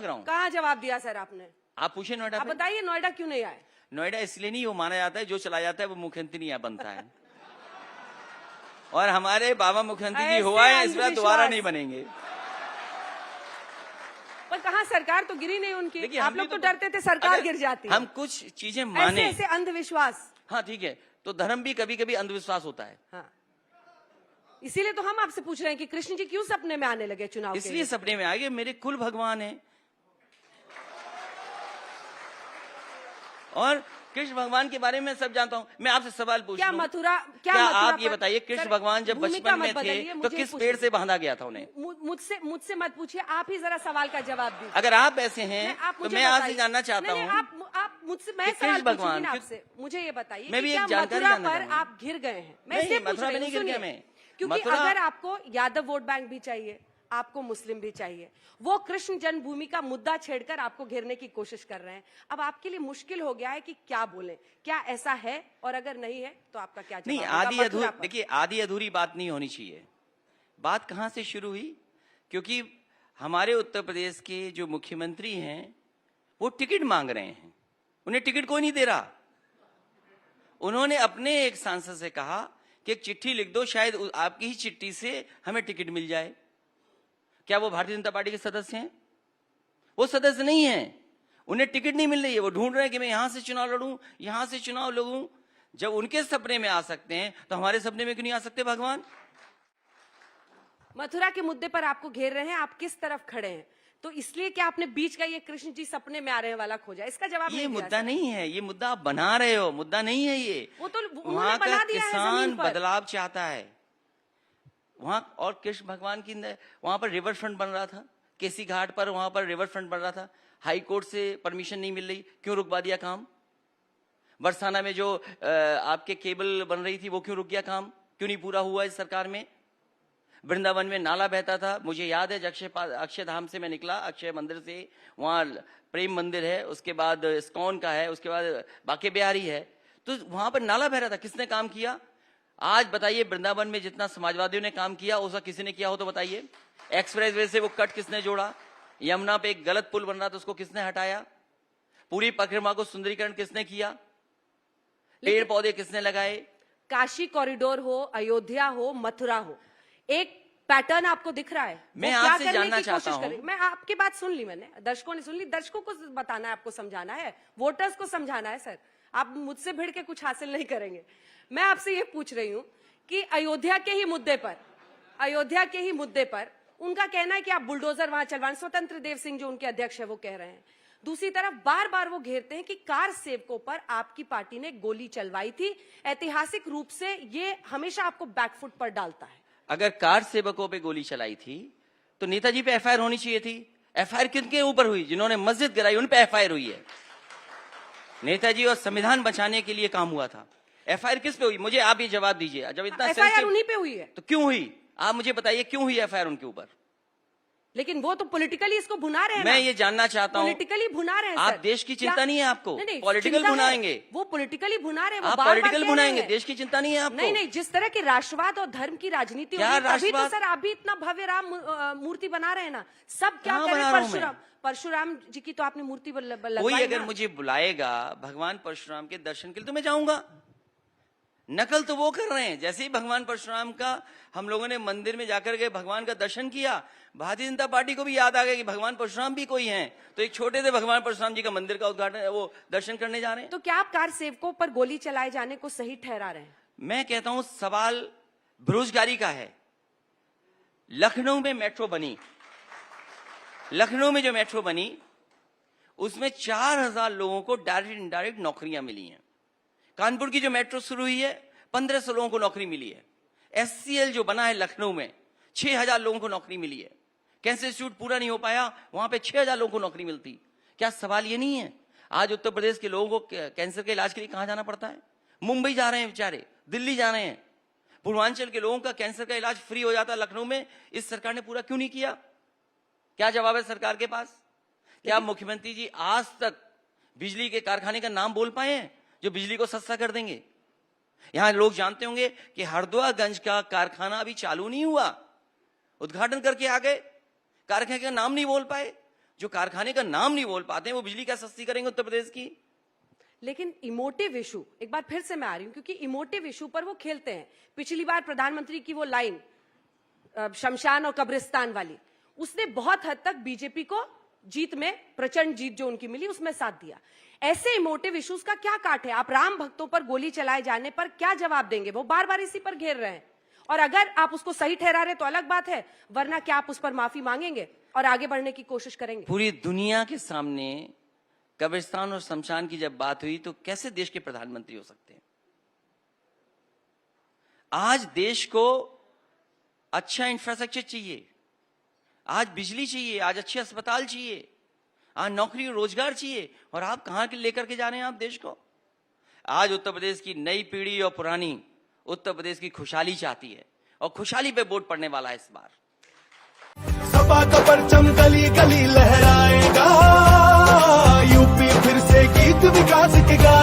मांग रहा हूँ। कहाँ जवाब दिया सर आपने? आप पूछे नोएडा आप पे। बताइए नोएडा क्यों नहीं आए? नोएडा इसलिए नहीं, वो माना जाता है जो चला जाता है वो मुख्यमंत्री यहाँ बनता है। और हमारे बाबा मुख्यमंत्री जी हुआ है, इस बार दोबारा नहीं बनेंगे। पर कहाँ सरकार तो गिरी नहीं उनकी। देखिए, आप लोग तो डरते थे सरकार गिर जाती है। हम कुछ चीजें माने, ऐसे अंधविश्वास। हाँ ठीक है, तो धर्म भी कभी कभी अंधविश्वास होता है। हाँ, इसीलिए तो हम आपसे पूछ रहे हैं कि कृष्ण जी क्यों सपने में आने लगे चुनाव के लिए? इसलिए सपने में आ गए, मेरे कुल भगवान है। और कृष्ण भगवान के बारे में सब जानता हूँ। मैं आपसे सवाल पूछ क्या लूं, मथुरा आप ये बताइए, कृष्ण भगवान जब बचपन में थे तो किस पेड़ से बांधा गया था उन्हें? मुझसे मत पूछिए, आप ही जरा सवाल का जवाब दीजिए। अगर आप ऐसे हैं तो मैं आपसे जानना चाहता हूँ। आप मुझसे, मैं सवाल पूछूंगी ना आपसे, मुझे ये बताइए मैं भी कि एक क्या जानकारी मथुरा जानना पर चाहूंगा। आप घिर गए हैं? मैं इसलिए पूछ रही हूं, सुनिए, क्योंकि अगर आपको यादव वोट बैंक भी चाहिए, आपको मुस्लिम भी चाहिए, वो कृष्ण जन्मभूमि का मुद्दा छेड़कर आपको घेरने की कोशिश कर रहे हैं। अब आपके लिए मुश्किल हो गया है कि क्या बोले, क्या ऐसा है, और अगर नहीं है तो आपका क्या जवाब? नहीं, आधी अधूरी, देखिए आधी अधूरी बात नहीं होनी चाहिए। बात कहां से शुरू हुई? क्योंकि हमारे उत्तर प्रदेश के जो मुख्यमंत्री हैं वो टिकट मांग रहे हैं, उन्हें टिकट कोई नहीं दे रहा। उन्होंने अपने एक सांसद से कहा कि एक चिट्ठी लिख दो, शायद आपकी ही चिट्ठी से हमें टिकट मिल जाए। क्या वो भारतीय जनता पार्टी के सदस्य हैं? वो सदस्य नहीं है, उन्हें टिकट नहीं मिल रही है। वो ढूंढ रहे हैं कि मैं यहां से चुनाव लड़ूं, यहां से चुनाव लड़ूं। जब उनके सपने में आ सकते हैं तो हमारे सपने में क्यों नहीं आ सकते भगवान? मथुरा के मुद्दे पर आपको घेर रहे हैं, आप किस तरफ खड़े हैं? तो इसलिए क्या आपने बीच का ये कृष्ण जी सपने में आ रहे हैं वाला खोजा? इसका जवाब ये मुद्दा नहीं है, ये मुद्दा आप बना रहे हो, मुद्दा नहीं है ये। वो तो वहां का किसान पर बदलाव चाहता है वहां। और कृष्ण भगवान की वहां पर रिवर फ्रंट बन रहा था, केसी घाट पर, वहां पर रिवर फ्रंट बन रहा था। हाई कोर्ट से परमिशन नहीं मिल रही, क्यों रुकवा दिया काम? बरसाना में जो आपके केबल बन रही थी वो क्यों रुक गया काम? क्यों नहीं पूरा हुआ इस सरकार में? वृंदावन में नाला बहता था, मुझे याद है, अक्षय धाम से मैं निकला, अक्षय मंदिर से, वहां प्रेम मंदिर है, उसके बाद इस्कॉन का है, उसके बाद बाके बिहारी है, तो वहां पर नाला बह रहा था। किसने काम किया? आज बताइए, वृंदावन में जितना समाजवादियों ने काम किया उसका किसी ने किया हो तो बताइए? एक्सप्रेस वे से वो कट किसने जोड़ा? यमुना पे एक गलत पुल बन रहा था, उसको किसने हटाया? पूरी परिक्रमा को सुंदरीकरण किसने किया? पेड़ पौधे किसने लगाए? काशी कॉरिडोर हो, अयोध्या हो, मथुरा हो, एक पैटर्न आपको दिख रहा है? मैं आपसे जानना चाहता हूं। मैं आपकी बात सुन ली, मैंने, दर्शकों ने सुन ली। दर्शकों को बताना है, आपको समझाना है, वोटर्स को समझाना है। सर, आप मुझसे भिड़ के कुछ हासिल नहीं करेंगे। मैं आपसे ये पूछ रही हूं कि अयोध्या के ही मुद्दे पर उनका कहना है कि आप बुलडोजर वहां चलवाएं। स्वतंत्र देव सिंह जो उनके अध्यक्ष है वो कह रहे हैं। दूसरी तरफ बार बार वो घेरते हैं कि कार सेवकों पर आपकी पार्टी ने गोली चलवाई थी। ऐतिहासिक रूप से ये हमेशा आपको बैकफुट पर डालता है। अगर कार सेवकों पे गोली चलाई थी तो नेताजी पे एफआईआर होनी चाहिए थी। एफआईआर किनके ऊपर हुई? जिन्होंने मस्जिद गिराई उन पे एफआईआर हुई है। नेताजी और संविधान बचाने के लिए काम हुआ था। एफआईआर किस पे हुई? मुझे आप ये जवाब दीजिए। जब इतना एफआईआर उन्हीं पे हुई है तो क्यों हुई? आप मुझे बताइए क्यों हुई एफआईआर उनके ऊपर? लेकिन वो तो पॉलिटिकली इसको भुना रहे हैं। मैं ये जानना चाहता हूँ, पॉलिटिकली भुना रहे हैं। आप देश की चिंता नहीं है आपको? पॉलिटिकल भुनाएंगे वो, पॉलिटिकली भुना रहे हैं। आप पॉलिटिकल भुनाएंगे, देश की चिंता नहीं है आपको? नहीं, जिस तरह की राष्ट्रवाद और धर्म की राजनीति हो रही है, तभी तो सर आप भी इतना भव्य राम मूर्ति बना रहे हैं ना। सब क्या करें? परशुराम जी की तो आपने मूर्ति लगवाई। कोई अगर मुझे बुलाएगा भगवान परशुराम के दर्शन के लिए तो मैं जाऊंगा। नकल तो वो कर रहे हैं। जैसे ही भगवान परशुराम का हम लोगों ने मंदिर में जाकर के भगवान का दर्शन किया, भारतीय जनता पार्टी को भी याद आ गया कि भगवान परशुराम भी कोई हैं, तो एक छोटे से भगवान परशुराम जी का मंदिर का उद्घाटन, वो दर्शन करने जा रहे हैं। तो क्या आप कार सेवकों पर गोली चलाए जाने को सही ठहरा रहे हैं? मैं कहता हूं सवाल बेरोजगारी का है। लखनऊ में मेट्रो बनी, लखनऊ में जो मेट्रो बनी उसमें 4000 लोगों को डायरेक्ट इनडायरेक्ट नौकरियां मिली हैं। कानपुर की जो मेट्रो शुरू हुई है 1500 लोगों को नौकरी मिली है। एससीएल जो बना है लखनऊ में 6000 लोगों को नौकरी मिली है। कैंसर इंस्टीट्यूट पूरा नहीं हो पाया, वहां पे 6000 लोगों को नौकरी मिलती। क्या सवाल ये नहीं है? आज उत्तर प्रदेश के लोगों को कैंसर के इलाज के लिए कहां जाना पड़ता है? मुंबई जा रहे हैं बेचारे, दिल्ली जा रहे हैं। पूर्वांचल के लोगों का कैंसर का इलाज फ्री हो जाता है लखनऊ में। इस सरकार ने पूरा क्यों नहीं किया? क्या जवाब है सरकार के पास? क्या मुख्यमंत्री जी आज तक बिजली के कारखाने का नाम बोल पाए हैं जो बिजली को सस्ता कर देंगे? यहां लोग जानते होंगे कि हरदोआगंज का कारखाना अभी चालू नहीं हुआ, उद्घाटन करके आ गए, कारखाने का नाम नहीं बोल पाए। जो कारखाने का नाम नहीं बोल पाते हैं, वो बिजली क्या सस्ती करेंगे उत्तर प्रदेश की? लेकिन इमोटिव इशू, एक बार फिर से मैं आ रही हूं, क्योंकि इमोटिव इशू पर वो खेलते हैं। पिछली बार प्रधानमंत्री की वो लाइन शमशान और कब्रिस्तान वाली, उसने बहुत हद तक बीजेपी को जीत में, प्रचंड जीत जो उनकी मिली, उसमें साथ दिया। ऐसे इमोटिव इश्यूज का क्या काट है? आप राम भक्तों पर गोली चलाए जाने पर क्या जवाब देंगे? वो बार बार इसी पर घेर रहे हैं, और अगर आप उसको सही ठहरा रहे तो अलग बात है, वरना क्या आप उस पर माफी मांगेंगे और आगे बढ़ने की कोशिश करेंगे? पूरी दुनिया के सामने कब्रिस्तान और शमशान की जब बात हुई तो कैसे देश के प्रधानमंत्री हो सकते हैं? आज देश को अच्छा इंफ्रास्ट्रक्चर चाहिए, आज बिजली चाहिए, आज अच्छे अस्पताल चाहिए, आज नौकरी और रोजगार चाहिए, और आप कहां के लेकर के जा रहे हैं आप देश को? आज उत्तर प्रदेश की नई पीढ़ी और पुरानी उत्तर प्रदेश की खुशहाली चाहती है, और खुशहाली पे वोट पड़ने वाला है इस बार। सपा का परचम गली गली लहराएगा, यूपी फिर से गीत विकास के गा